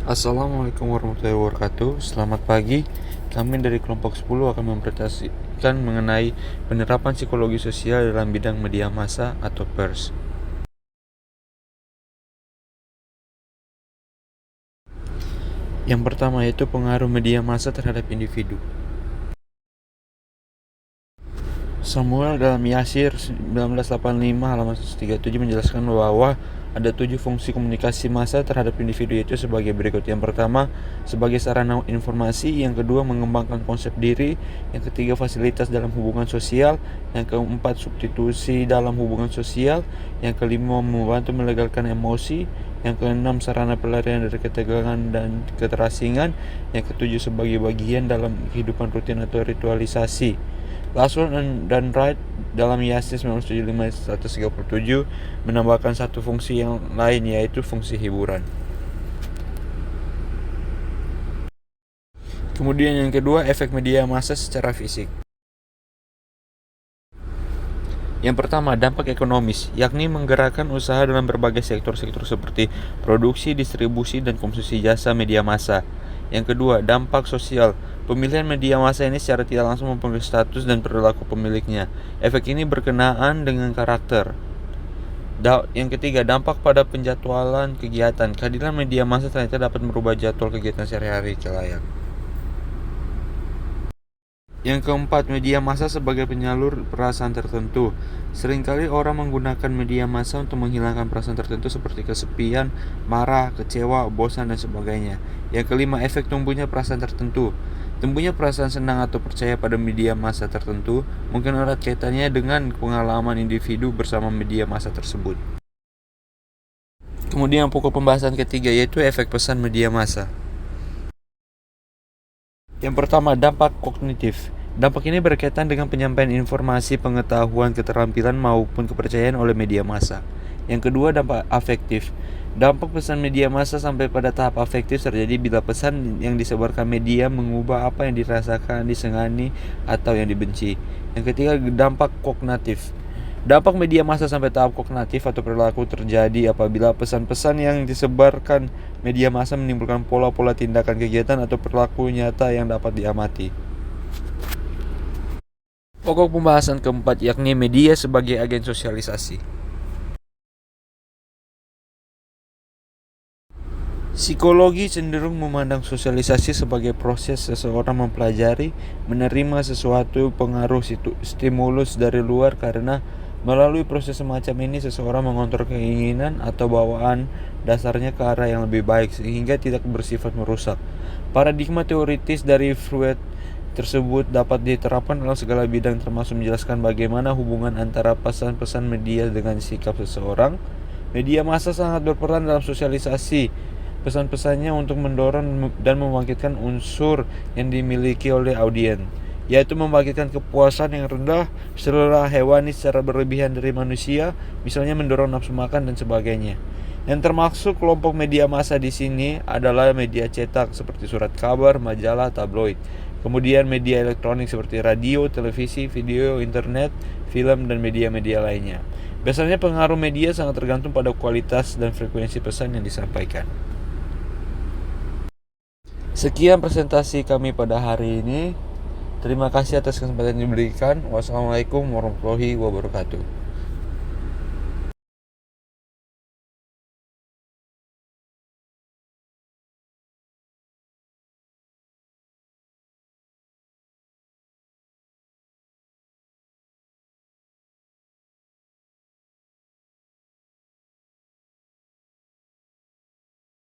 Assalamualaikum warahmatullahi wabarakatuh. Selamat pagi. Kami dari kelompok 10 akan mempresentasikan mengenai penerapan psikologi sosial dalam bidang media massa atau pers. Yang pertama yaitu pengaruh media massa terhadap individu. Samuel dalam Yasir 1985 halaman 137 menjelaskan bahwa ada 7 fungsi komunikasi massa terhadap individu, yaitu sebagai berikut. Yang pertama, sebagai sarana informasi. Yang kedua, mengembangkan konsep diri. Yang ketiga, fasilitas dalam hubungan sosial. Yang keempat, substitusi dalam hubungan sosial. Yang kelima, membantu melegalkan emosi. Yang keenam, sarana pelarian dari ketegangan dan keterasingan. Yang ketujuh, sebagai bagian dalam kehidupan rutin atau ritualisasi. Laswell dan Wright dalam Yasin 1975-137 menambahkan satu fungsi yang lain, yaitu fungsi hiburan. Kemudian yang kedua, efek media massa secara fisik. Yang pertama, dampak ekonomis, yakni menggerakkan usaha dalam berbagai sektor-sektor seperti produksi, distribusi, dan konsumsi jasa media massa. Yang kedua, dampak sosial. Pemilihan media massa ini secara tidak langsung mempengaruhi status dan perilaku pemiliknya. Efek ini berkenaan dengan karakter. Yang ketiga, dampak pada penjadwalan kegiatan. Kehadiran media massa ternyata dapat merubah jadwal kegiatan sehari-hari ke layak. Yang keempat, media massa sebagai penyalur perasaan tertentu. Seringkali orang menggunakan media massa untuk menghilangkan perasaan tertentu seperti kesepian, marah, kecewa, bosan, dan sebagainya. Yang kelima, efek tumbuhnya perasaan tertentu. Tumbuhnya perasaan senang atau percaya pada media massa tertentu mungkin erat kaitannya dengan pengalaman individu bersama media massa tersebut. Kemudian pokok pembahasan ketiga yaitu efek pesan media massa. Yang pertama, dampak kognitif. Dampak ini berkaitan dengan penyampaian informasi, pengetahuan, keterampilan, maupun kepercayaan oleh media massa. Yang kedua, dampak afektif. Dampak pesan media massa sampai pada tahap afektif terjadi bila pesan yang disebarkan media mengubah apa yang dirasakan, disengani, atau yang dibenci. Yang ketiga, dampak kognitif. Dampak media massa sampai tahap kognitif atau perilaku terjadi apabila pesan-pesan yang disebarkan media massa menimbulkan pola-pola tindakan, kegiatan, atau perilaku nyata yang dapat diamati. Pokok pembahasan keempat yakni media sebagai agen sosialisasi. Psikologi cenderung memandang sosialisasi sebagai proses seseorang mempelajari, menerima sesuatu pengaruh stimulus dari luar, karena melalui proses semacam ini seseorang mengontrol keinginan atau bawaan dasarnya ke arah yang lebih baik sehingga tidak bersifat merusak. Paradigma teoritis dari Freud tersebut dapat diterapkan dalam segala bidang, termasuk menjelaskan bagaimana hubungan antara pesan-pesan media dengan sikap seseorang. Media massa sangat berperan dalam sosialisasi pesan-pesannya untuk mendorong dan membangkitkan unsur yang dimiliki oleh audiens, yaitu membangkitkan kepuasan yang rendah, selera hewani secara berlebihan dari manusia, misalnya mendorong nafsu makan dan sebagainya. Yang termasuk kelompok media massa di sini adalah media cetak seperti surat kabar, majalah, tabloid. Kemudian media elektronik seperti radio, televisi, video, internet, film, dan media-media lainnya. Biasanya pengaruh media sangat tergantung pada kualitas dan frekuensi pesan yang disampaikan. Sekian presentasi kami pada hari ini. Terima kasih atas kesempatan yang diberikan. Wassalamualaikum warahmatullahi wabarakatuh.